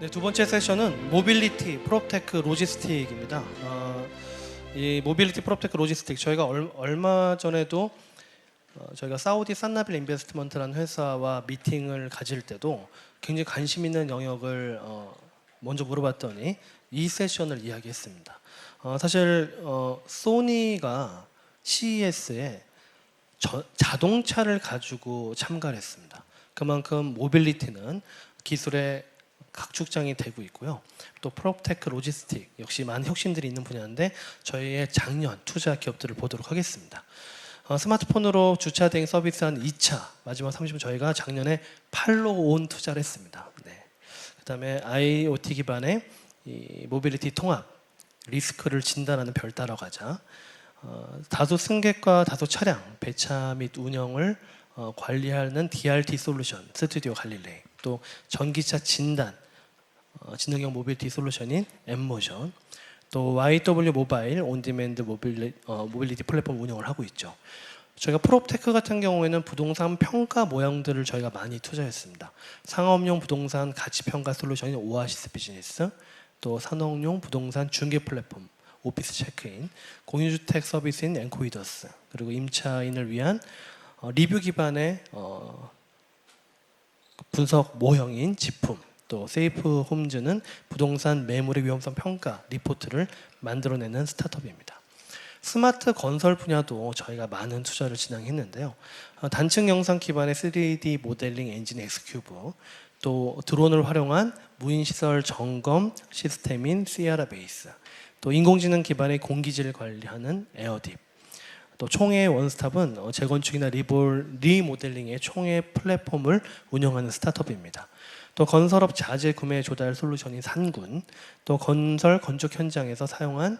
네, 두 번째 세션은 모빌리티 프롭테크 로지스틱입니다. 이 모빌리티 프롭테크 로지스틱 저희가 얼마 전에도 저희가 사우디 산나빌 인베스트먼트라는 회사와 미팅을 가질 때도 굉장히 관심 있는 영역을 먼저 물어봤더니 이 세션을 이야기했습니다. 사실 소니가 CES에 자동차를 가지고 참가를 했습니다. 그만큼 모빌리티는 기술의 각축장이 되고 있고요. 또 프롭테크 로지스틱 역시 많은 혁신들이 있는 분야인데 저희의 작년 투자 기업들을 보도록 하겠습니다. 스마트폰으로 주차 대행 서비스한 2차 마지막 30분 저희가 작년에 팔로온 투자를 했습니다. 네. 그다음에 IoT 기반의 이 모빌리티 통합 리스크를 진단하는 별 따라가자. 다소 승객과 다소 차량 배차 및 운영을 관리하는 DRT 솔루션 스튜디오 갈릴레이, 또 전기차 진단 지능형 모빌리티 솔루션인 엠모션, 또 YW 모바일 온디맨드 모빌리티 플랫폼 운영을 하고 있죠. 저희가 프롭테크 같은 경우에는 부동산 평가 모형들을 저희가 많이 투자했습니다. 상업용 부동산 가치 평가 솔루션인 오아시스 비즈니스, 또 산업용 부동산 중개 플랫폼 오피스 체크인, 공유주택 서비스인 엔코이더스, 그리고 임차인을 위한 리뷰 기반의 분석 모형인 지품, 또 세이프 홈즈는 부동산 매물의 위험성 평가 리포트를 만들어내는 스타트업입니다. 스마트 건설 분야도 저희가 많은 투자를 진행했는데요. 단층 영상 기반의 3D 모델링 엔진 엑스큐브, 또 드론을 활용한 무인시설 점검 시스템인 시아라 베이스, 또 인공지능 기반의 공기질 관리하는 에어딥, 또 총회 원스톱은 재건축이나 리모델링의 총회 플랫폼을 운영하는 스타트업입니다. 또 건설업 자재 구매 조달 솔루션인 산군, 또 건축 현장에서 사용한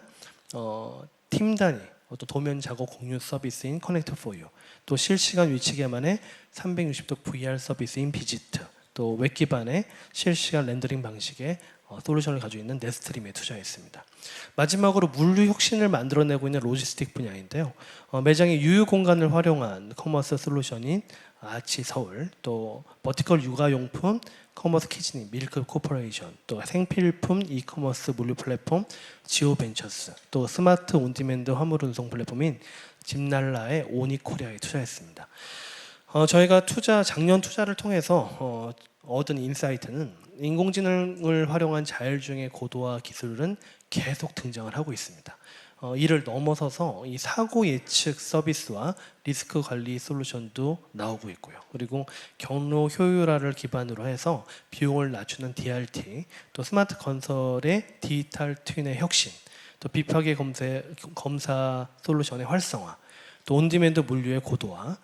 팀 단위 또 도면 작업 공유 서비스인 커넥트 포유, 또 실시간 위치 개만의 360도 VR 서비스인 비지트, 또 웹 기반의 실시간 렌더링 방식의 솔루션을 가지고 있는 네스트림에 투자했습니다. 마지막으로 물류 혁신을 만들어내고 있는 로지스틱 분야인데요. 매장의 유유 공간을 활용한 커머스 솔루션인 아치 서울, 또 버티컬 육아용품 커머스 키즈니 밀크 코퍼레이션, 또 생필품 이커머스 물류 플랫폼 지오 벤처스, 또 스마트 온디맨드 화물 운송 플랫폼인 집날라의 오니코리아에 투자했습니다. 저희가 작년 투자를 통해서 얻은 인사이트는 인공지능을 활용한 자율주행의 고도화 기술은 계속 등장을 하고 있습니다. 이를 넘어서서 이 사고 예측 서비스와 리스크 관리 솔루션도 나오고 있고요. 그리고 경로 효율화를 기반으로 해서 비용을 낮추는 DRT, 또 스마트 건설의 디지털 트윈의 혁신, 또 비파계 검사 솔루션의 활성화, 또 온디맨드 물류의 고도화,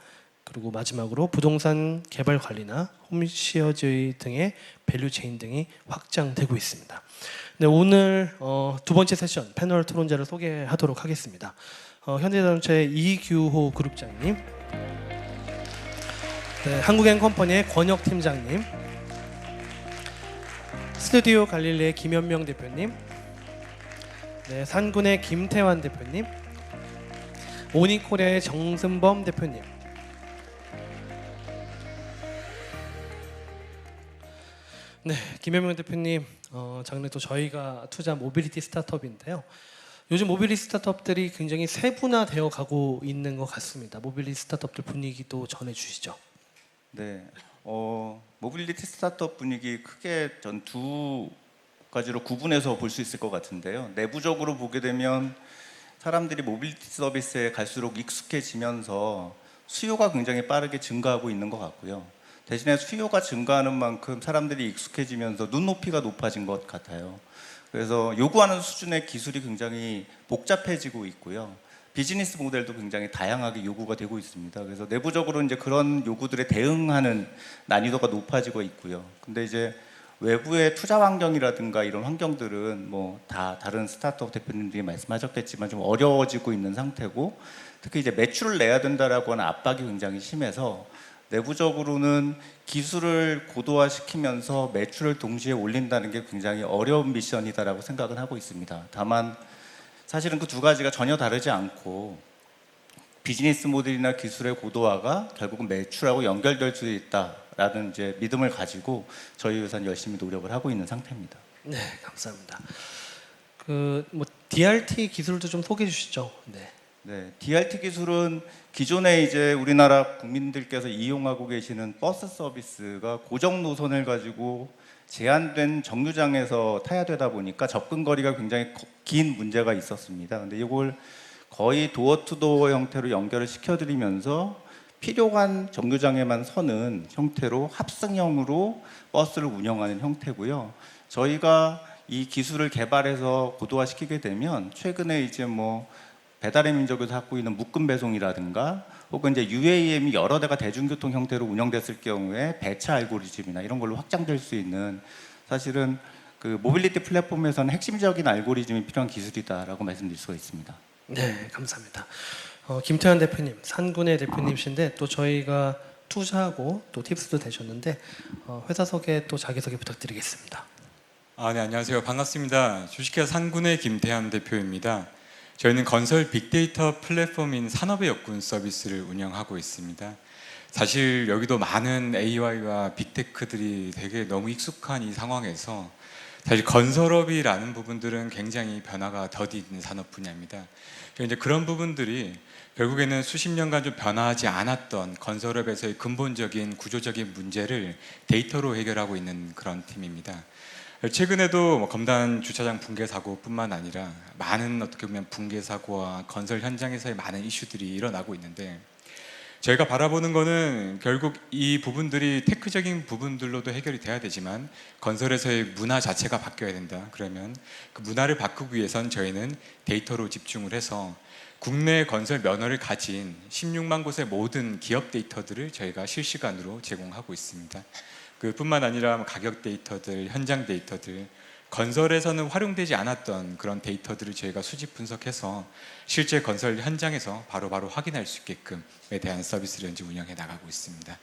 그리고 마지막으로 부동산 개발 관리나 홈시어즈 등의 밸류체인 등이 확장되고 있습니다. 네, 오늘 두 번째 세션 패널 토론자를 소개하도록 하겠습니다. 현대자동차의 이규호 그룹장님, 네, 한국행컴퍼니의 권혁 팀장님, 스튜디오 갈릴레의 김현명 대표님, 네, 산군의 김태환 대표님, 오니코리아의 정승범 대표님, 네, 김현명 대표님, 작년에 또 저희가 투자한 모빌리티 스타트업인데요. 요즘 모빌리티 스타트업들이 굉장히 세분화되어 가고 있는 것 같습니다. 모빌리티 스타트업들 분위기도 전해주시죠. 네, 모빌리티 스타트업 분위기 크게 전 두 가지로 구분해서 볼 수 있을 것 같은데요. 내부적으로 보게 되면 사람들이 모빌리티 서비스에 갈수록 익숙해지면서 수요가 굉장히 빠르게 증가하고 있는 것 같고요. 대신에 수요가 증가하는 만큼 사람들이 익숙해지면서 눈높이가 높아진 것 같아요. 그래서 요구하는 수준의 기술이 굉장히 복잡해지고 있고요. 비즈니스 모델도 굉장히 다양하게 요구가 되고 있습니다. 그래서 내부적으로 이제 그런 요구들에 대응하는 난이도가 높아지고 있고요. 근데 이제 외부의 투자 환경이라든가 이런 환경들은 뭐 다 다른 스타트업 대표님들이 말씀하셨겠지만 좀 어려워지고 있는 상태고, 특히 이제 매출을 내야 된다라고 하는 압박이 굉장히 심해서 내부적으로는 기술을 고도화시키면서 매출을 동시에 올린다는 게 굉장히 어려운 미션이다라고 생각을 하고 있습니다. 다만 사실은 그 두 가지가 전혀 다르지 않고 비즈니스 모델이나 기술의 고도화가 결국은 매출하고 연결될 수 있다. 라는 이제 믿음을 가지고 저희 회사는 열심히 노력을 하고 있는 상태입니다. 네, 감사합니다. 그 뭐 DRT 기술도 좀 소개해 주시죠. 네. 네, DRT 기술은 기존에 이제 우리나라 국민들께서 이용하고 계시는 버스 서비스가 고정 노선을 가지고 제한된 정류장에서 타야 되다 보니까 접근 거리가 굉장히 긴 문제가 있었습니다. 근데 이걸 거의 도어 투 도어 형태로 연결을 시켜드리면서 필요한 정류장에만 서는 형태로 합승형으로 버스를 운영하는 형태고요. 저희가 이 기술을 개발해서 고도화시키게 되면 최근에 이제 뭐 배달의 민족에서 갖고 있는 묶음 배송이라든가 혹은 이제 UAM이 여러 대가 대중교통 형태로 운영됐을 경우에 배차 알고리즘이나 이런 걸로 확장될 수 있는 사실은 그 모빌리티 플랫폼에서는 핵심적인 알고리즘이 필요한 기술이다라고 말씀드릴 수가 있습니다. 네, 감사합니다. 김태현 대표님, 산군의 대표님이신데 또 저희가 투자하고 또 팁스도 되셨는데 회사 소개 또 자기소개 부탁드리겠습니다. 네, 안녕하세요. 반갑습니다. 주식회사 산군의 김태현 대표입니다. 저희는 건설 빅데이터 플랫폼인 산업의 역군 서비스를 운영하고 있습니다. 사실 여기도 많은 AI와 빅테크들이 되게 너무 익숙한 이 상황에서 사실 건설업이라는 부분들은 굉장히 변화가 더디 있는 산업 분야입니다. 이제 그런 부분들이 결국에는 수십 년간 좀 변화하지 않았던 건설업에서의 근본적인 구조적인 문제를 데이터로 해결하고 있는 그런 팀입니다. 최근에도 검단 주차장 붕괴 사고뿐만 아니라 많은 어떻게 보면 붕괴 사고와 건설 현장에서의 많은 이슈들이 일어나고 있는데 저희가 바라보는 거는 결국 이 부분들이 테크적인 부분들로도 해결이 돼야 되지만 건설에서의 문화 자체가 바뀌어야 된다. 그러면 그 문화를 바꾸기 위해선 저희는 데이터로 집중을 해서 국내 건설 면허를 가진 16만 곳의 모든 기업 데이터들을 저희가 실시간으로 제공하고 있습니다. 그뿐만 아니라 가격 데이터들, 현장 데이터들, 건설에서는 활용되지 않았던 그런 데이터들을 저희가 수집 분석해서 실제 건설 현장에서 바로바로 확인할 수 있게끔에 대한 서비스를 현재 운영해 나가고 있습니다.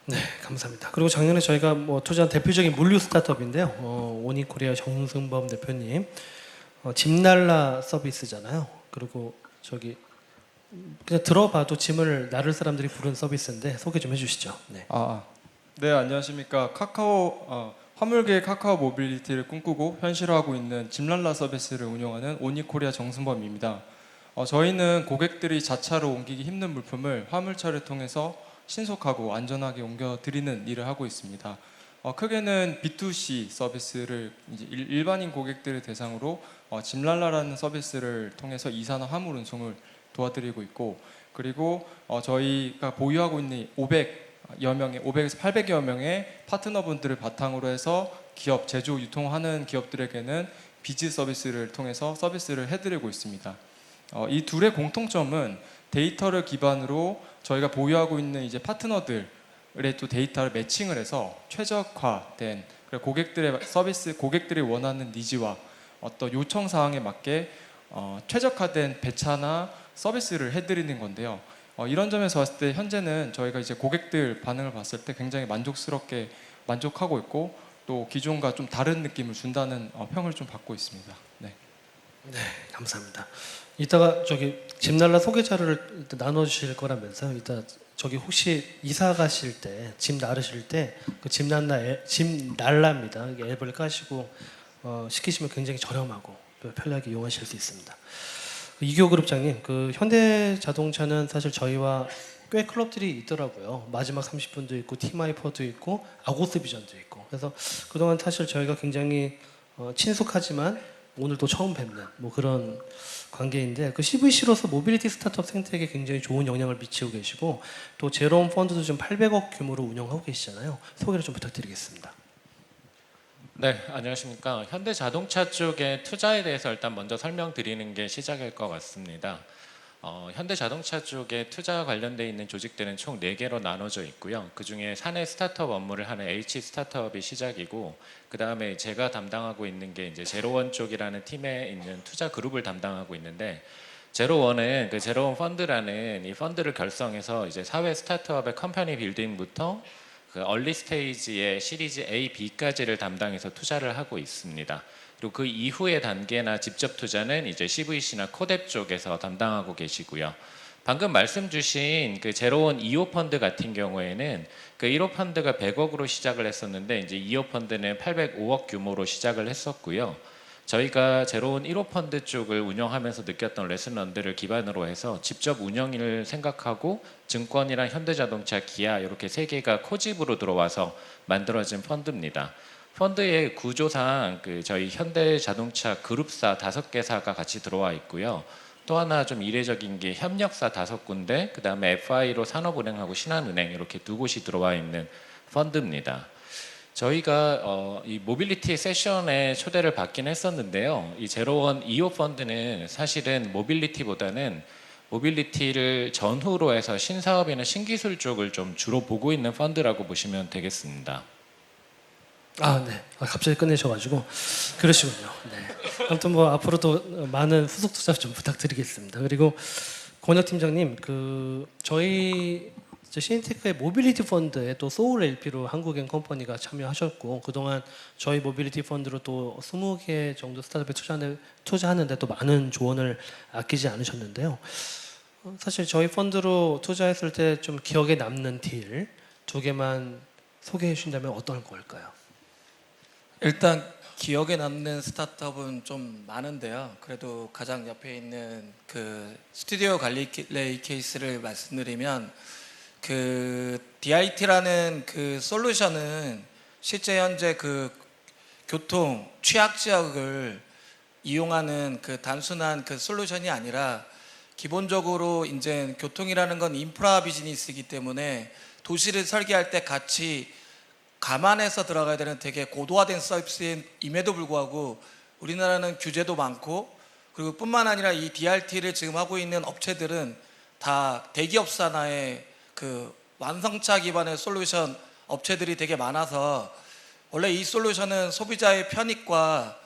네, 감사합니다. 그리고 작년에 저희가 뭐 투자한 대표적인 물류 스타트업인데요. 오니코리아 정승범 대표님, 짐날라 서비스잖아요. 그리고 저기 그냥 들어봐도 짐을 나를 사람들이 부른 서비스인데 소개 좀 해주시죠. 네. 네, 안녕하십니까. 화물계 카카오 모빌리티를 꿈꾸고 현실화하고 있는 짐랄라 서비스를 운영하는 오니코리아 정승범입니다. 저희는 고객들이 자차로 옮기기 힘든 물품을 화물차를 통해서 신속하고 안전하게 옮겨드리는 일을 하고 있습니다. 크게는 B2C 서비스를 이제 일반인 고객들을 대상으로 짐랄라라는 서비스를 통해서 이사나 화물 운송을 도와드리고 있고, 그리고 저희가 보유하고 있는 500에서 800여 명의 파트너분들을 바탕으로 해서 기업, 제조, 유통하는 기업들에게는 비즈 서비스를 통해서 서비스를 해드리고 있습니다. 이 둘의 공통점은 데이터를 기반으로 저희가 보유하고 있는 이제 파트너들의 또 데이터를 매칭을 해서 최적화된 고객들의 서비스, 고객들이 원하는 니즈와 어떤 요청 사항에 맞게 최적화된 배차나 서비스를 해드리는 건데요. 이런 점에서 봤을 때 현재는 저희가 이제 고객들 반응을 봤을 때 굉장히 만족스럽게 만족하고 있고 또 기존과 좀 다른 느낌을 준다는 평을 좀 받고 있습니다. 네. 네, 감사합니다. 이따가 저기 짐날라 소개 자료를 나눠주실 거라면서요. 이따 저기 혹시 이사 가실 때 짐 나르실 때 그 짐날라입니다. 이게 앱을 까시고 시키시면 굉장히 저렴하고 편리하게 이용하실 수 있습니다. 이교그룹장님, 그 현대자동차는 사실 저희와 꽤 클럽들이 있더라고요. 마지막 30분도 있고 티마이퍼도 있고 아고스비전도 있고. 그래서 그동안 사실 저희가 굉장히 친숙하지만 오늘 또 처음 뵙는 뭐 그런 관계인데 그 CVC로서 모빌리티 스타트업 생태계에 굉장히 좋은 영향을 미치고 계시고 또 제로원 펀드도 지금 800억 규모로 운영하고 계시잖아요. 소개를 좀 부탁드리겠습니다. 네, 안녕하십니까. 현대자동차 쪽의 투자에 대해서 일단 먼저 설명드리는 게 시작일 것 같습니다. 현대자동차 쪽에 투자와 관련되어 있는 조직들은 총 4개로 나눠져 있고요. 그중에 사내 스타트업 업무를 하는 H 스타트업이 시작이고, 그 다음에 제가 담당하고 있는 게 이제 제로원 쪽이라는 팀에 있는 투자 그룹을 담당하고 있는데, 제로원은 그 제로원 펀드라는 이 펀드를 결성해서 이제 사회 스타트업의 컴퍼니 빌딩부터 그 얼리 스테이지의 시리즈 A, B까지를 담당해서 투자를 하고 있습니다. 그리고 그 이후의 단계나 직접 투자는 이제 CVC나 코뎁 쪽에서 담당하고 계시고요. 방금 말씀 주신 그 제로원 2호 펀드 같은 경우에는 그 1호 펀드가 100억으로 시작을 했었는데 이제 2호 펀드는 805억 규모로 시작을 했었고요. 저희가 제로원 1호 펀드 쪽을 운영하면서 느꼈던 레슨런들을 기반으로 해서 직접 운영을 생각하고 증권이랑 현대자동차, 기아 이렇게 세 개가 코집으로 들어와서 만들어진 펀드입니다. 펀드의 구조상 그 저희 현대자동차 그룹사 5개사가 같이 들어와 있고요. 또 하나 좀 이례적인 게 협력사 5군데, 그 다음에 FI로 산업은행하고 신한은행 이렇게 2곳이 들어와 있는 펀드입니다. 저희가 이 모빌리티 세션에 초대를 받긴 했었는데요. 이 제로원 2호 펀드는 사실은 모빌리티보다는 모빌리티를 전후로 해서 신사업이나 신기술 쪽을 좀 주로 보고 있는 펀드라고 보시면 되겠습니다. 네. 갑자기 끝내셔가지고 그러시군요. 네. 아무튼 뭐 앞으로도 많은 후속 투자 좀 부탁드리겠습니다. 그리고 권혁 팀장님, 저희 시인테크의 모빌리티 펀드에 또 소울 LP로 한국인 컴퍼니가 참여하셨고 그동안 저희 모빌리티 펀드로 또 20개 정도 스타트업에 투자하는데 또 많은 조언을 아끼지 않으셨는데요. 사실 저희 펀드로 투자했을 때 좀 기억에 남는 딜 2개만 소개해 주신다면 어떤 걸까요? 일단 기억에 남는 스타트업은 좀 많은데요. 그래도 가장 옆에 있는 그 스튜디오 갈릴레이 케이스를 말씀드리면 그 DIT라는 그 솔루션은 실제 현재 그 교통 취약 지역을 이용하는 그 단순한 그 솔루션이 아니라 기본적으로 이제 교통이라는 건 인프라 비즈니스이기 때문에 도시를 설계할 때 같이 감안해서 들어가야 되는 되게 고도화된 서비스임에도 불구하고 우리나라는 규제도 많고 그리고 뿐만 아니라 이 DRT를 지금 하고 있는 업체들은 다 대기업 산하의 그 완성차 기반의 솔루션 업체들이 되게 많아서 원래 이 솔루션은 소비자의 편익과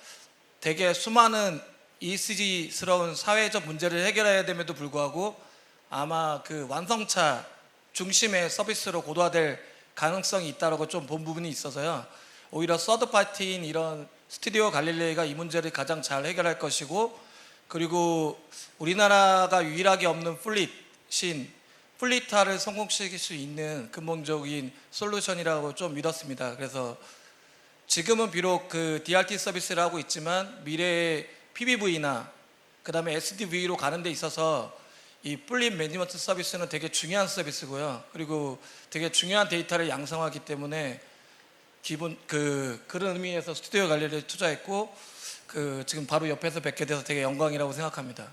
되게 수많은 ESG스러운 사회적 문제를 해결해야 됨에도 불구하고 아마 그 완성차 중심의 서비스로 고도화될 가능성이 있다라고 좀 본 부분이 있어서요. 오히려 서드 파티인 이런 스튜디오 갈릴레이가 이 문제를 가장 잘 해결할 것이고 그리고 우리나라가 유일하게 없는 플리타를 성공시킬 수 있는 근본적인 솔루션이라고 좀 믿었습니다. 그래서 지금은 비록 그 DRT 서비스를 하고 있지만 미래의 PBV나 그 다음에 SDV로 가는 데 있어서 이 플릿 매니지먼트 서비스는 되게 중요한 서비스고요. 그리고 되게 중요한 데이터를 양성하기 때문에 그런 의미에서 스튜디오 갈릴레이를 투자했고 지금 바로 옆에서 뵙게 돼서 되게 영광이라고 생각합니다.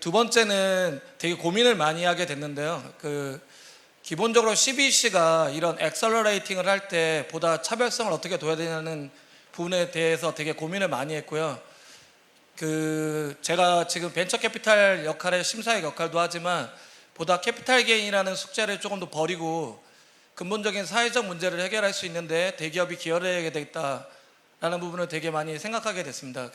두 번째는 되게 고민을 많이 하게 됐는데요. 기본적으로 CBC가 이런 엑셀러레이팅을 할 때 보다 차별성을 어떻게 둬야 되냐는 부분에 대해서 되게 고민을 많이 했고요. 제가 지금 벤처 캐피탈 역할의 심사의 역할도 하지만 보다 캐피탈 게인이라는 숙제를 조금 더 버리고 근본적인 사회적 문제를 해결할 수 있는데 대기업이 기여를 해야 되겠다라는 부분을 되게 많이 생각하게 됐습니다.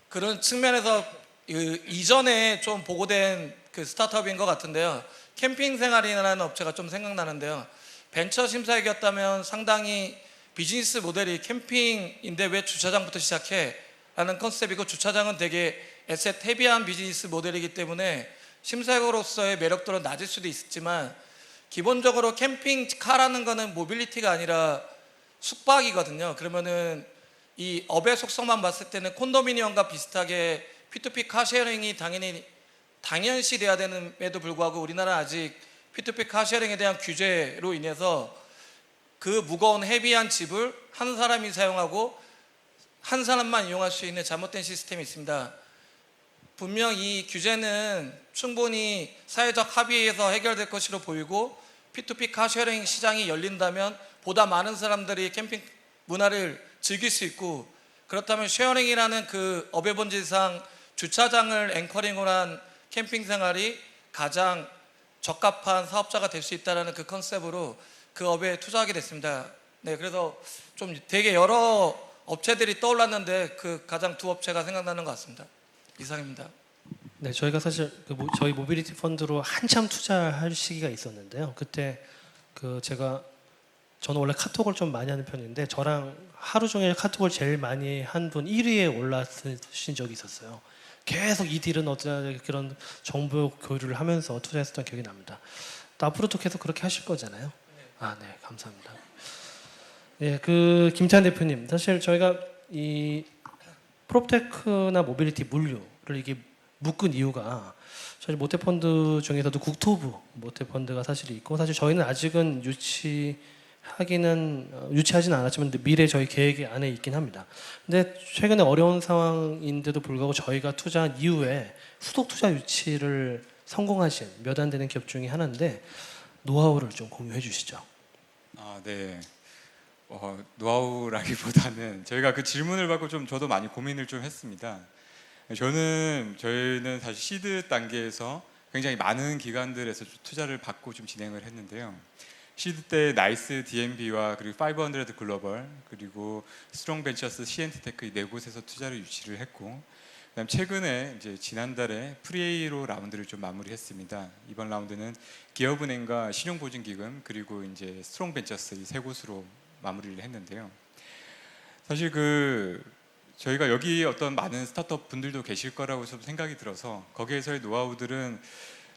그런 측면에서 이전에 좀 보고된 그 스타트업인 것 같은데요. 캠핑 생활이라는 업체가 좀 생각나는데요. 벤처 심사역이었다면 상당히 비즈니스 모델이 캠핑인데 왜 주차장부터 시작해? 라는 컨셉이고 주차장은 되게 에셋 헤비한 비즈니스 모델이기 때문에 심사역으로서의 매력도는 낮을 수도 있지만 기본적으로 캠핑카라는 거는 모빌리티가 아니라 숙박이거든요. 그러면은 이 업의 속성만 봤을 때는 콘도미니엄과 비슷하게 P2P 카쉐어링이 당연시 돼야 됨에도 불구하고 우리나라는 아직 P2P 카쉐어링에 대한 규제로 인해서 그 무거운 헤비한 집을 한 사람이 사용하고 한 사람만 이용할 수 있는 잘못된 시스템이 있습니다. 분명 이 규제는 충분히 사회적 합의에서 해결될 것으로 보이고 P2P 카쉐어링 시장이 열린다면 보다 많은 사람들이 캠핑 문화를 즐길 수 있고 그렇다면 쉐어링이라는 그 업의 본질상 주차장을 앵커링으로 한 캠핑 생활이 가장 적합한 사업자가 될 수 있다는 그 컨셉으로 그 업에 투자하게 됐습니다. 네, 그래서 좀 되게 여러 업체들이 떠올랐는데 가장 두 업체가 생각나는 것 같습니다. 이상입니다. 네, 저희가 사실 저희 모빌리티 펀드로 한참 투자할 시기가 있었는데요. 그때 저는 원래 카톡을 좀 많이 하는 편인데 저랑 하루 종일 카톡을 제일 많이 한 분 1위에 올라서신 적이 있었어요. 계속 이 딜은 어쩌냐 그런 정보 교류를 하면서 투자했었던 기억이 납니다. 또 앞으로도 계속 그렇게 하실 거잖아요. 아, 네, 감사합니다. 네, 그 김태환 대표님, 사실 저희가 이 프롭테크나 모빌리티 물류를 이게 묶은 이유가 저희 모태펀드 중에서도 국토부 모태펀드가 사실 있고 사실 저희는 아직은 유치하지는 않았지만 미래 저희 계획 안에 있긴 합니다. 근데 최근에 어려운 상황인데도 불구하고 저희가 투자한 이후에 후속 투자 유치를 성공하신 몇 안 되는 기업 중에 하나인데 노하우를 좀 공유해 주시죠. 아, 네. 노하우라기보다는 저희가 그 질문을 받고 좀 저도 많이 고민을 좀 했습니다. 저희는 사실 시드 단계에서 굉장히 많은 기관들에서 투자를 받고 좀 진행을 했는데요. 시드 때 나이스 DNB와 그리고 500 글로벌 그리고 스트롱 벤처스 CNT테크 이 네 곳에서 투자를 유치를 했고, 그다음 최근에 이제 지난달에 프리에이로 라운드를 좀 마무리했습니다. 이번 라운드는 기업은행과 신용보증기금 그리고 이제 스트롱 벤처스 이 세 곳으로 마무리를 했는데요. 사실 저희가 여기 어떤 많은 스타트업 분들도 계실 거라고 좀 생각이 들어서 거기에서의 노하우들은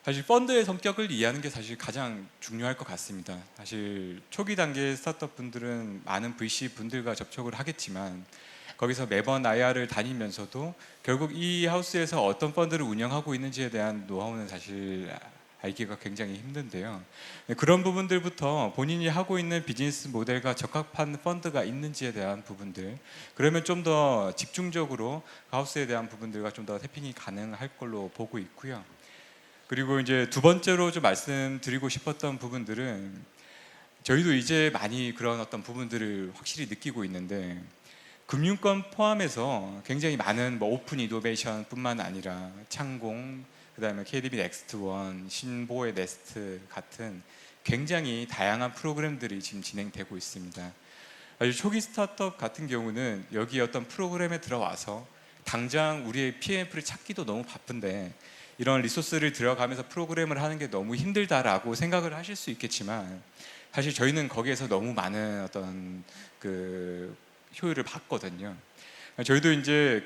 사실 펀드의 성격을 이해하는 게 사실 가장 중요할 것 같습니다. 사실 초기 단계 스타트업 분들은 많은 VC 분들과 접촉을 하겠지만 거기서 매번 IR을 다니면서도 결국 이 하우스에서 어떤 펀드를 운영하고 있는지에 대한 노하우는 사실 알기가 굉장히 힘든데요. 그런 부분들부터 본인이 하고 있는 비즈니스 모델과 적합한 펀드가 있는지에 대한 부분들, 그러면 좀 더 집중적으로 하우스에 대한 부분들과 좀 더 태핑이 가능할 걸로 보고 있고요. 그리고 이제 두 번째로 좀 말씀드리고 싶었던 부분들은 저희도 이제 많이 그런 어떤 부분들을 확실히 느끼고 있는데, 금융권 포함해서 굉장히 많은 오픈 이노베이션뿐만 아니라 창공, 그다음에 KDB 넥스트원, 신보의 네스트 같은 굉장히 다양한 프로그램들이 지금 진행되고 있습니다. 아주 초기 스타트업 같은 경우는 여기 어떤 프로그램에 들어와서 당장 우리의 PMF를 찾기도 너무 바쁜데 이런 리소스를 들어가면서 프로그램을 하는 게 너무 힘들다라고 생각을 하실 수 있겠지만, 사실 저희는 거기에서 너무 많은 어떤 효율을 봤거든요. 저희도 이제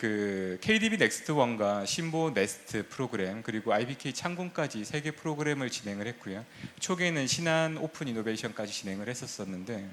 KDB 넥스트원과 신보 네스트 프로그램 그리고 IBK 창공까지 3개 프로그램을 진행을 했고요. 초기에는 신한 오픈 이노베이션까지 진행을 했었는데,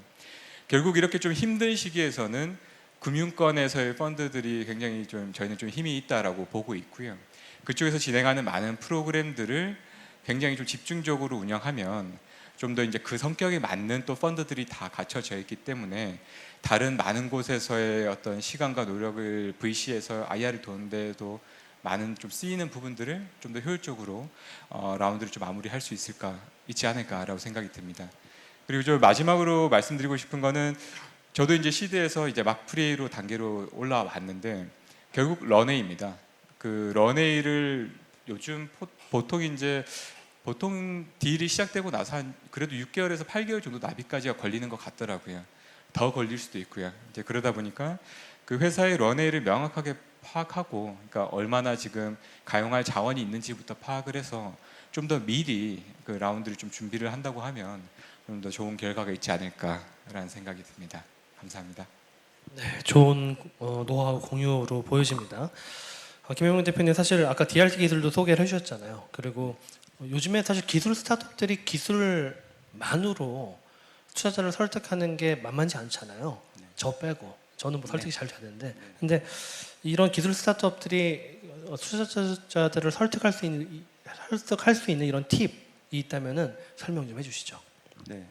결국 이렇게 좀 힘든 시기에서는 금융권에서의 펀드들이 굉장히 저희는 좀 힘이 있다라고 보고 있고요. 그쪽에서 진행하는 많은 프로그램들을 굉장히 좀 집중적으로 운영하면 좀 더 이제 그 성격에 맞는 또 펀드들이 다 갖춰져 있기 때문에 다른 많은 곳에서의 어떤 시간과 노력을 VC에서 IR을 도는데도 많은 좀 쓰이는 부분들을 좀 더 효율적으로 라운드를 좀 마무리할 수 있지 않을까라고 생각이 듭니다. 그리고 저 마지막으로 말씀드리고 싶은 거는, 저도 이제 시드에서 이제 막 프리로 단계로 올라왔는데 결국 런웨이입니다. 런웨이를 요즘 보통 딜이 시작되고 나서 한 그래도 6개월에서 8개월 정도 납입까지가 걸리는 것 같더라고요. 더 걸릴 수도 있고요. 이제 그러다 보니까 그 회사의 런웨이를 명확하게 파악하고, 그러니까 얼마나 지금 가용할 자원이 있는지부터 파악을 해서 좀 더 미리 그 라운드를 좀 준비를 한다고 하면 좀 더 좋은 결과가 있지 않을까라는 생각이 듭니다. 감사합니다. 네, 좋은 노하우 공유로 보여집니다. 김영민 대표님, 사실 아까 DRT 기술도 소개를 해주셨잖아요. 그리고 요즘에 사실 기술 스타트업들이 기술만으로 투자자를 설득하는 게 만만치 않잖아요. 저 빼고 저는 뭐 설득이 잘 되는데, 근데 이런 기술 스타트업들이 투자자들을 설득할 수 있는 이런 팁이 있다면은 설명 좀 해주시죠. 네.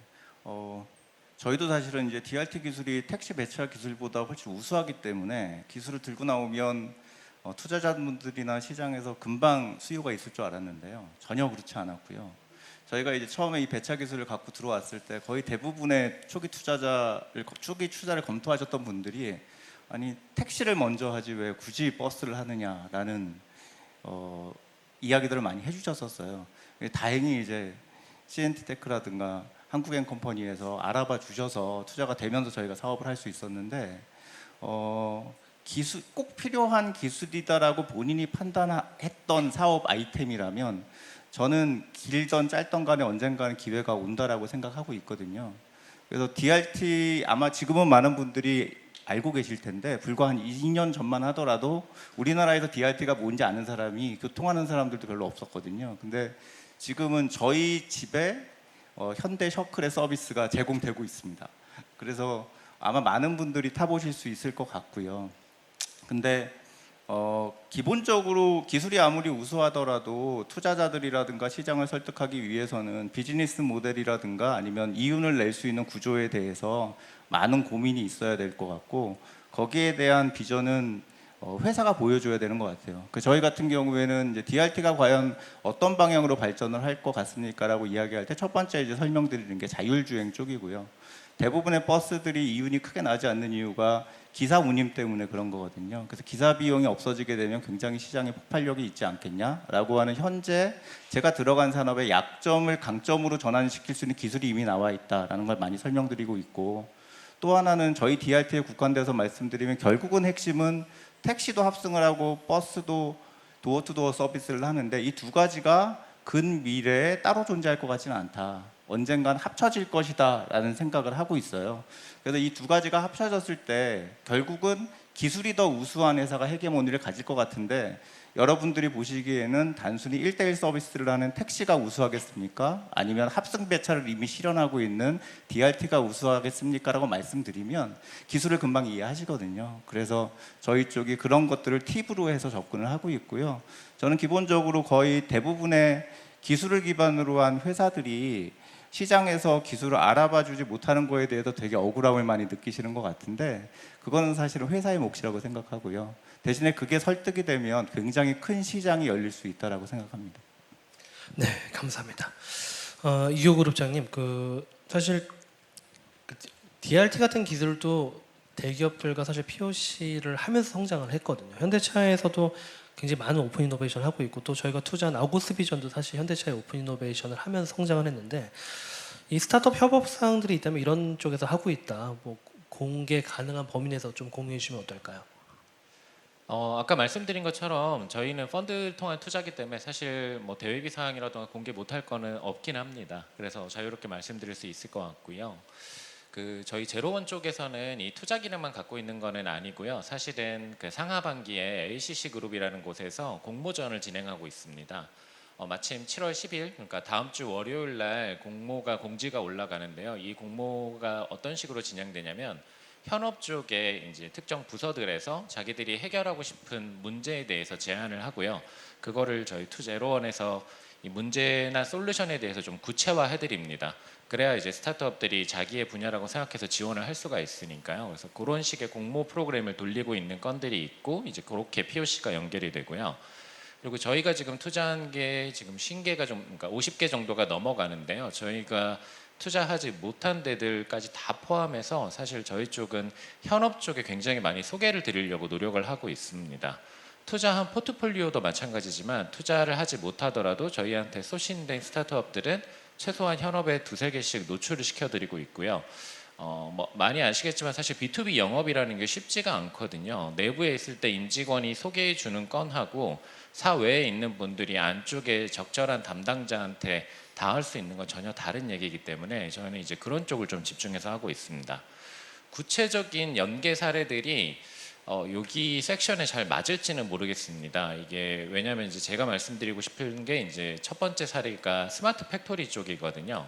저희도 사실은 이제 DRT 기술이 택시 배차 기술보다 훨씬 우수하기 때문에 기술을 들고 나오면 투자자분들이나 시장에서 금방 수요가 있을 줄 알았는데요. 전혀 그렇지 않았고요. 저희가 이제 처음에 이 배차 기술을 갖고 들어왔을 때 거의 대부분의 초기 투자를 검토하셨던 분들이, 아니 택시를 먼저 하지 왜 굳이 버스를 하느냐라는 이야기들을 많이 해주셨었어요. 다행히 이제 CNT테크라든가 한국엔컴퍼니에서 알아봐 주셔서 투자가 되면서 저희가 사업을 할 수 있었는데, 꼭 필요한 기술이다라고 본인이 판단했던 사업 아이템이라면 저는 길던 짧던 간에 언젠가는 기회가 온다라고 생각하고 있거든요. 그래서 DRT 아마 지금은 많은 분들이 알고 계실 텐데 불과 한 2년 전만 하더라도 우리나라에서 DRT가 뭔지 아는 사람이 교통하는 사람들도 별로 없었거든요. 근데 지금은 저희 집에 현대 셔클의 서비스가 제공되고 있습니다. 그래서 아마 많은 분들이 타보실 수 있을 것 같고요. 근데 기본적으로 기술이 아무리 우수하더라도 투자자들이라든가 시장을 설득하기 위해서는 비즈니스 모델이라든가 아니면 이윤을 낼 수 있는 구조에 대해서 많은 고민이 있어야 될 것 같고, 거기에 대한 비전은 회사가 보여줘야 되는 것 같아요. 저희 같은 경우에는 이제 DRT가 과연 어떤 방향으로 발전을 할 것 같습니까라고 이야기할 때 첫 번째 이제 설명드리는 게 자율주행 쪽이고요. 대부분의 버스들이 이윤이 크게 나지 않는 이유가 기사 운임 때문에 그런 거거든요. 그래서 기사 비용이 없어지게 되면 굉장히 시장에 폭발력이 있지 않겠냐라고 하는 현재 제가 들어간 산업의 약점을 강점으로 전환시킬 수 있는 기술이 이미 나와 있다라는 걸 많이 설명드리고 있고, 또 하나는 저희 DRT에 국한돼서 말씀드리면 결국은 핵심은 택시도 합승을 하고 버스도 도어투도어 서비스를 하는데 이 두 가지가 근미래에 따로 존재할 것 같지는 않다. 언젠간 합쳐질 것이다 라는 생각을 하고 있어요. 그래서 이 두 가지가 합쳐졌을 때 결국은 기술이 더 우수한 회사가 헤게모니를 가질 것 같은데, 여러분들이 보시기에는 단순히 1대1 서비스를 하는 택시가 우수하겠습니까? 아니면 합승 배차를 이미 실현하고 있는 DRT가 우수하겠습니까? 라고 말씀드리면 기술을 금방 이해하시거든요. 그래서 저희 쪽이 그런 것들을 팁으로 해서 접근을 하고 있고요. 저는 기본적으로 거의 대부분의 기술을 기반으로 한 회사들이 시장에서 기술을 알아봐 주지 못하는 거에 대해서 되게 억울함을 많이 느끼시는 것 같은데, 그거는 사실은 회사의 몫이라고 생각하고요. 대신에 그게 설득이 되면 굉장히 큰 시장이 열릴 수 있다라고 생각합니다. 네, 감사합니다. 이호 그룹장님, 사실 DRT 같은 기술도 대기업들과 사실 POC를 하면서 성장을 했거든요. 현대차에서도 굉장히 많은 오픈 이노베이션을 하고 있고, 또 저희가 투자한 아우구스 비전도 사실 현대차의 오픈 이노베이션을 하면서 성장을 했는데, 이 스타트업 협업 사항들이 있다면 이런 쪽에서 하고 있다, 뭐 공개 가능한 범위 내에서 좀 공유해 주시면 어떨까요? 아까 말씀드린 것처럼 저희는 펀드를 통한 투자기 때문에 사실 뭐 대외비 사항이라든가 공개 못할 거는 없긴 합니다. 그래서 자유롭게 말씀드릴 수 있을 것 같고요. 저희 제로원 쪽에서는 이 투자 기능만 갖고 있는 거는 아니고요. 사실은 상하반기에 ACC 그룹이라는 곳에서 공모전을 진행하고 있습니다. 마침 7월 10일, 그러니까 다음 주 월요일 날 공지가 올라가는데요. 이 공모가 어떤 식으로 진행되냐면, 현업 쪽에 이제 특정 부서들에서 자기들이 해결하고 싶은 문제에 대해서 제안을 하고요. 그거를 저희 투제로원에서 이 문제나 솔루션에 대해서 좀 구체화해 드립니다. 그래야 이제 스타트업들이 자기의 분야라고 생각해서 지원을 할 수가 있으니까요. 그래서 그런 식의 공모 프로그램을 돌리고 있는 건들이 있고, 이제 그렇게 POC가 연결이 되고요. 그리고 저희가 지금 투자한 게 지금 50개가 그러니까 50개 정도가 넘어가는데요. 저희가 투자하지 못한 데들까지 다 포함해서 사실 저희 쪽은 현업 쪽에 굉장히 많이 소개를 드리려고 노력을 하고 있습니다. 투자한 포트폴리오도 마찬가지지만 투자를 하지 못하더라도 저희한테 소신된 스타트업들은 최소한 현업에 2-3개씩 노출을 시켜드리고 있고요. 뭐 많이 아시겠지만 사실 B2B 영업이라는 게 쉽지가 않거든요. 내부에 있을 때 임직원이 소개해 주는 건하고 사외에 있는 분들이 안쪽에 적절한 담당자한테 닿을 수 있는 건 전혀 다른 얘기이기 때문에 저희는 이제 그런 쪽을 좀 집중해서 하고 있습니다. 구체적인 연계 사례들이 여기 섹션에 잘 맞을지는 모르겠습니다. 이게 왜냐하면 이제 제가 말씀드리고 싶은 게 이제 첫 번째 사례가 스마트 팩토리 쪽이거든요.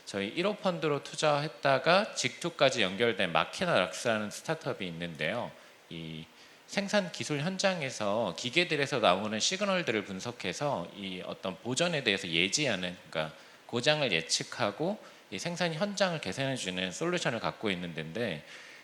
저희 1호 펀드로 투자했다가 직투까지 연결된 마키나락스라는 스타트업이 있는데요. 이 생산 기술 현장에서 기계들에서 나오는 시그널들을 분석해서 이 어떤 보전에 대해서 예지하는, 그러니까 고장을 예측하고 이 생산 현장을 개선해주는 솔루션을 갖고 있는 데인데,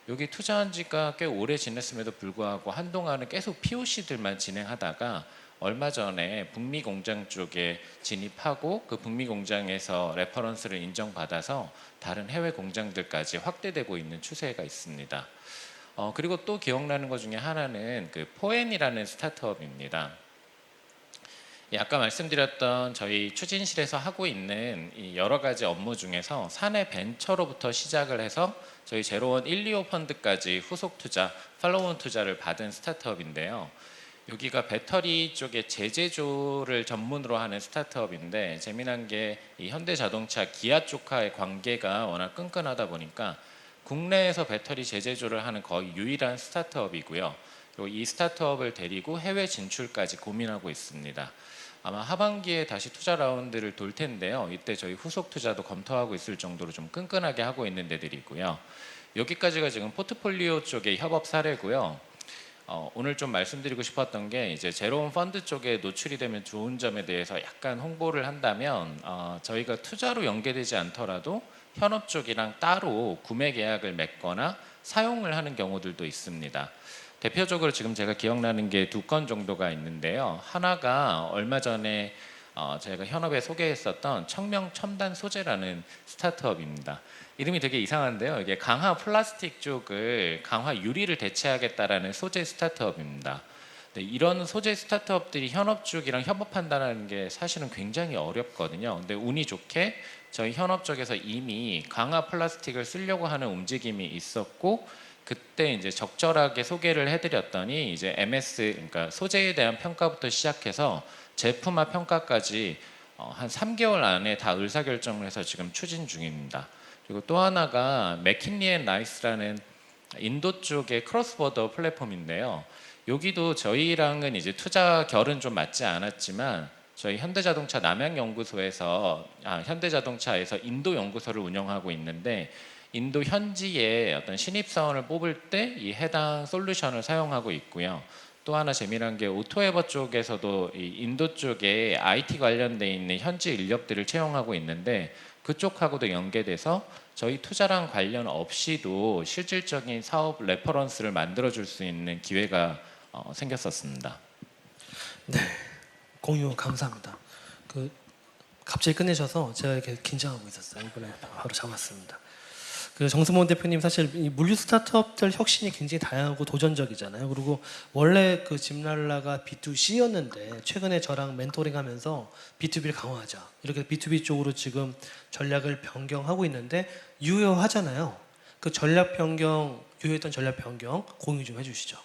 여기 투자한 지가 꽤 오래 지냈음에도 불구하고 한동안은 계속 POC들만 진행하다가 얼마 전에 북미 공장 쪽에 진입하고 그 북미 공장에서 레퍼런스를 인정받아서 다른 해외 공장들까지 확대되고 있는 추세가 있습니다. 그리고 또 기억나는 것 중에 하나는 포엔이라는 스타트업입니다. 아까 말씀드렸던 저희 추진실에서 하고 있는 이 여러 가지 업무 중에서 사내 벤처로부터 시작을 해서 저희 제로원 1, 2호 펀드까지 후속 투자, 팔로우온 투자를 받은 스타트업인데요. 여기가 배터리 쪽에 재제조를 전문으로 하는 스타트업인데, 재미난 게 이 현대자동차 기아 쪽과의 관계가 워낙 끈끈하다 보니까 국내에서 배터리 재제조를 하는 거의 유일한 스타트업이고요. 그리고 이 스타트업을 데리고 해외 진출까지 고민하고 있습니다. 아마 하반기에 다시 투자 라운드를 돌 텐데요. 이때 저희 후속 투자도 검토하고 있을 정도로 좀 끈끈하게 하고 있는 데들이 있고요. 여기까지가 지금 포트폴리오 쪽의 협업 사례고요. 오늘 좀 말씀드리고 싶었던 게 이제 제로온 펀드 쪽에 노출이 되면 좋은 점에 대해서 약간 홍보를 한다면 저희가 투자로 연계되지 않더라도 현업 쪽이랑 따로 구매 계약을 맺거나 사용을 하는 경우들도 있습니다. 대표적으로 지금 제가 기억나는 게 2건 정도가 있는데요. 하나가 얼마 전에 제가 현업에 소개했었던 청명 첨단 소재라는 스타트업입니다. 이름이 되게 이상한데요. 이게 강화 플라스틱 쪽을 강화 유리를 대체하겠다라는 소재 스타트업입니다. 네, 이런 소재 스타트업들이 현업 쪽이랑 협업한다는 게 사실은 굉장히 어렵거든요. 근데 운이 좋게 저희 현업 쪽에서 이미 강화 플라스틱을 쓰려고 하는 움직임이 있었고 그때 이제 적절하게 소개를 해드렸더니 이제 MS 그러니까 소재에 대한 평가부터 시작해서 제품화 평가까지 한 3개월 안에 다 의사결정을 해서 지금 추진 중입니다. 그리고 또 하나가 맥킨리앤라이스라는 인도 쪽의 크로스보더 플랫폼인데요. 여기도 저희랑은 이제 투자 결은 좀 맞지 않았지만 저희 현대자동차 남양연구소에서 현대자동차에서 인도 연구소를 운영하고 있는데 인도 현지에 어떤 신입사원을 뽑을 때 이 해당 솔루션을 사용하고 있고요. 또 하나 재미난 게 오토에버 쪽에서도 이 인도 쪽에 IT 관련돼 있는 현지 인력들을 채용하고 있는데 그쪽하고도 연계돼서 저희 투자랑 관련 없이도 실질적인 사업 레퍼런스를 만들어줄 수 있는 기회가 생겼었습니다. 네, 공유 감사합니다. 갑자기 끝내셔서 제가 이렇게 긴장하고 있었어요. 이번에 바로 잡았습니다. 정승범 대표님 사실 이 물류 스타트업들 혁신이 굉장히 다양하고 도전적이잖아요. 그리고 원래 짐랄라가 B2C였는데 최근에 저랑 멘토링하면서 B2B를 강화하자 이렇게 B2B 쪽으로 지금 전략을 변경하고 있는데 유효하잖아요. 그 전략 변경 유효했던 전략 변경 공유 좀 해주시죠.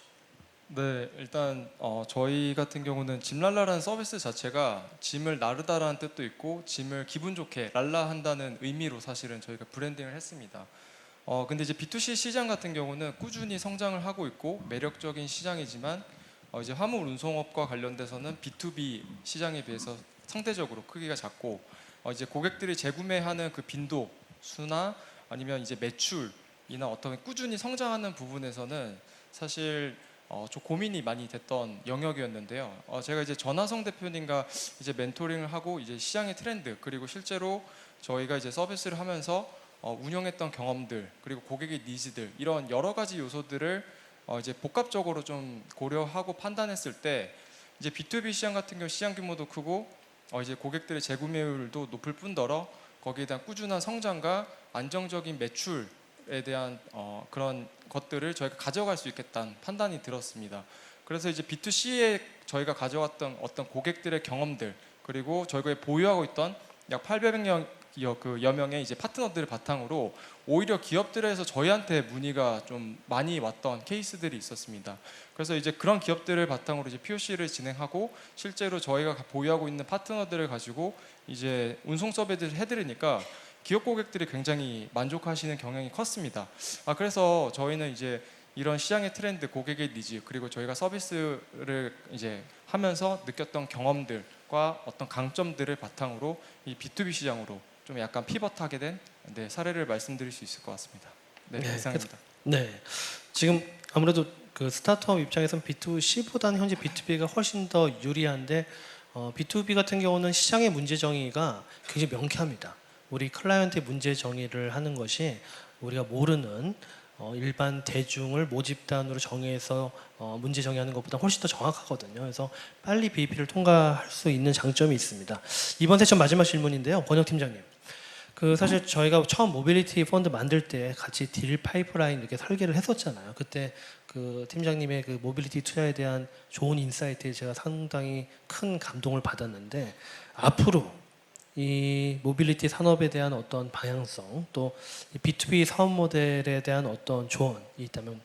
네, 일단 저희 같은 경우는 짐랄라라는 서비스 자체가 짐을 나르다라는 뜻도 있고 짐을 기분 좋게 랄라 한다는 의미로 사실은 저희가 브랜딩을 했습니다. 근데 이제 B2C 시장 같은 경우는 꾸준히 성장을 하고 있고 매력적인 시장이지만 이제 화물 운송업과 관련돼서는 B2B 시장에 비해서 상대적으로 크기가 작고 이제 고객들이 재구매하는 그 빈도 수나 아니면 이제 매출이나 어떤 꾸준히 성장하는 부분에서는 사실 좀 고민이 많이 됐던 영역이었는데요. 제가 이제 전하성 대표님과 이제 멘토링을 하고 이제 시장의 트렌드 그리고 실제로 저희가 이제 서비스를 하면서 운영했던 경험들 그리고 고객의 니즈들 이런 여러 가지 요소들을 이제 복합적으로 좀 고려하고 판단했을 때 이제 B2B 시장 같은 경우 시장 규모도 크고 이제 고객들의 재구매율도 높을 뿐더러 거기에 대한 꾸준한 성장과 안정적인 매출에 대한 그런 것들을 저희가 가져갈 수 있겠다는 판단이 들었습니다. 그래서 이제 B2C에 저희가 가져왔던 어떤 고객들의 경험들 그리고 저희가 보유하고 있던 약 800여 명의 이제 파트너들을 바탕으로 오히려 기업들에서 저희한테 문의가 좀 많이 왔던 케이스들이 있었습니다. 그래서 이제 그런 기업들을 바탕으로 이제 POC를 진행하고 실제로 저희가 보유하고 있는 파트너들을 가지고 이제 운송 서비스를 해드리니까 기업 고객들이 굉장히 만족하시는 경향이 컸습니다. 그래서 저희는 이제 이런 시장의 트렌드, 고객의 니즈 그리고 저희가 서비스를 이제 하면서 느꼈던 경험들과 어떤 강점들을 바탕으로 이 B2B 시장으로 좀 약간 피벗하게 된 사례를 말씀드릴 수 있을 것 같습니다. 네, 이상입니다. 네, 지금 아무래도 스타트업 입장에서는 B2C보다는 현재 B2B가 훨씬 더 유리한데 B2B 같은 경우는 시장의 문제 정의가 굉장히 명쾌합니다. 우리 클라이언트의 문제 정의를 하는 것이 우리가 모르는 일반 대중을 모집단으로 정해서 문제 정의하는 것보다 훨씬 더 정확하거든요. 그래서 빨리 BEP를 통과할 수 있는 장점이 있습니다. 이번 세션 마지막 질문인데요. 권혁 팀장님. 사실 저희가 처음 모빌리티 펀드 만들 때 같이 딜 파이프라인 이렇게 설계를 했었잖아요. 그때 팀장님의 모빌리티 투자에 대한 좋은 인사이트에 제가 상당히 큰 감동을 받았는데 앞으로 이 모빌리티 산업에 대한 어떤 방향성 또 B2B 사업 모델에 대한 어떤 조언이 있다면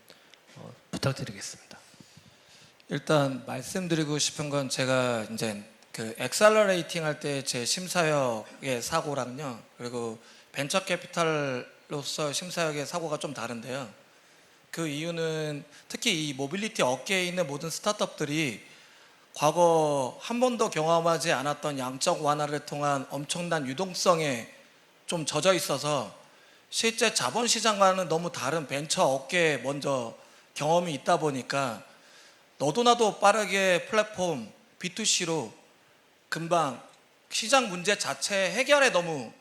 부탁드리겠습니다. 일단 말씀드리고 싶은 건 제가 이제 엑셀러레이팅 할 때 제 심사역의 사고랑요. 그리고 벤처 캐피탈을 개발로서 심사역의 사고가 좀 다른데요. 그 이유는 특히 이 모빌리티 업계에 있는 모든 스타트업들이 과거 한 번도 경험하지 않았던 양적 완화를 통한 엄청난 유동성에 좀 젖어 있어서 실제 자본시장과는 너무 다른 벤처 업계에 먼저 경험이 있다 보니까 너도 나도 빠르게 플랫폼 B2C로 금방 시장 문제 자체 해결에 너무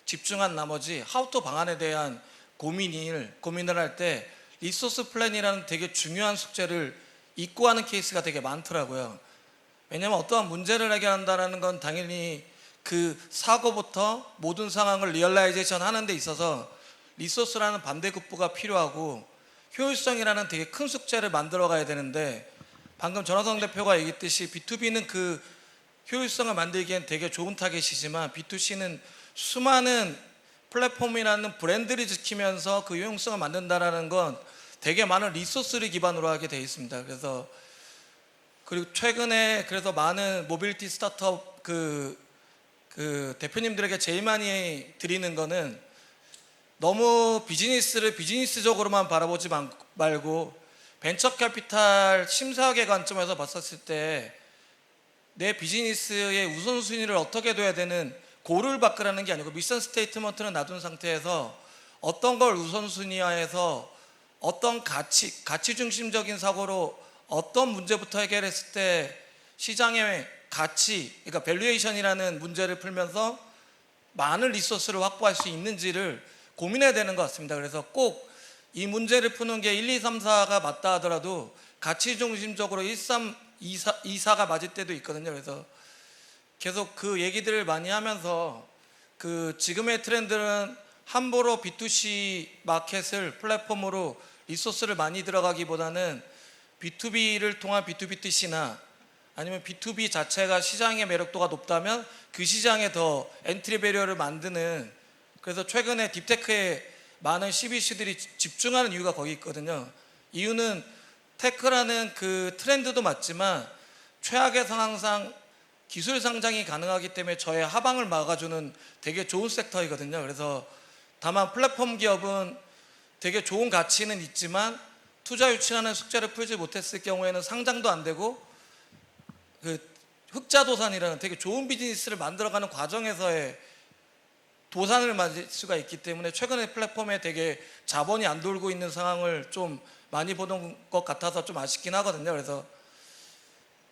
집중한 나머지 하우투 방안에 대한 고민을 할 때 리소스 플랜이라는 되게 중요한 숙제를 잊고 하는 케이스가 되게 많더라고요. 왜냐하면 어떠한 문제를 해결한다는 건 당연히 그 사고부터 모든 상황을 리얼라이제이션 하는 데 있어서 리소스라는 반대급부가 필요하고 효율성이라는 되게 큰 숙제를 만들어 가야 되는데 방금 전화성 대표가 얘기했듯이 B2B는 그 효율성을 만들기엔 되게 좋은 타겟이지만 B2C는 수많은 플랫폼이라는 브랜드를 지키면서 그 효용성을 만든다라는 건 되게 많은 리소스를 기반으로 하게 되어 있습니다. 그리고 최근에 그래서 많은 모빌리티 스타트업 그 대표님들에게 제일 많이 드리는 거는 너무 비즈니스를 비즈니스적으로만 바라보지 말고 벤처 캐피탈 심사학의 관점에서 봤었을 때 내 비즈니스의 우선순위를 어떻게 둬야 되는 고를 바꾸라는 게 아니고 미션 스테이트먼트는 놔둔 상태에서 어떤 걸 우선순위화해서 어떤 가치 중심적인 사고로 어떤 문제부터 해결했을 때 시장의 가치, 그러니까 밸류에이션이라는 문제를 풀면서 많은 리소스를 확보할 수 있는지를 고민해야 되는 것 같습니다. 그래서 꼭 이 문제를 푸는 게 1, 2, 3, 4가 맞다 하더라도 가치 중심적으로 1, 3, 2, 4가 맞을 때도 있거든요. 그래서 계속 그 얘기들을 많이 하면서 그 지금의 트렌드는 함부로 B2C 마켓을 플랫폼으로 리소스를 많이 들어가기보다는 B2B를 통한 B2B2C나 아니면 B2B 자체가 시장의 매력도가 높다면 그 시장에 더 엔트리 배리어를 만드는, 그래서 최근에 딥테크에 많은 CBC들이 집중하는 이유가 거기 있거든요. 이유는 테크라는 그 트렌드도 맞지만 최악의 상황상 기술 상장이 가능하기 때문에 저의 하방을 막아주는 되게 좋은 섹터이거든요. 그래서 다만 플랫폼 기업은 되게 좋은 가치는 있지만 투자 유치하는 숙제를 풀지 못했을 경우에는 상장도 안 되고 그 흑자도산이라는 되게 좋은 비즈니스를 만들어가는 과정에서의 도산을 맞을 수가 있기 때문에 최근에 플랫폼에 되게 자본이 안 돌고 있는 상황을 좀 많이 보는 것 같아서 좀 아쉽긴 하거든요. 그래서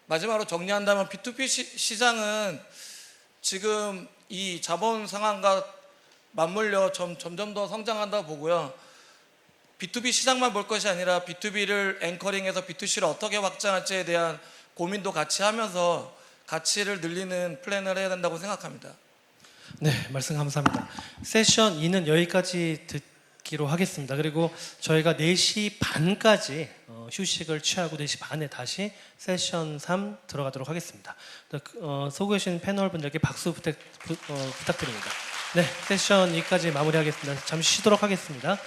마지막으로 정리한다면 B2B 시장은 지금 이 자본 상황과 맞물려 점점 더 성장한다고 보고요. B2B 시장만 볼 것이 아니라 B2B를 앵커링해서 B2C를 어떻게 확장할지에 대한 고민도 같이 하면서 가치를 늘리는 플랜을 해야 된다고 생각합니다. 네, 말씀 감사합니다. 세션 2는 여기까지 듣기로 하겠습니다. 그리고 저희가 4시 반까지 휴식을 취하고 4시 반에 다시 세션 3 들어가도록 하겠습니다. 서 계신 패널 분들께 박수 부탁드립니다. 네, 세션 2까지 마무리하겠습니다. 잠시 쉬도록 하겠습니다.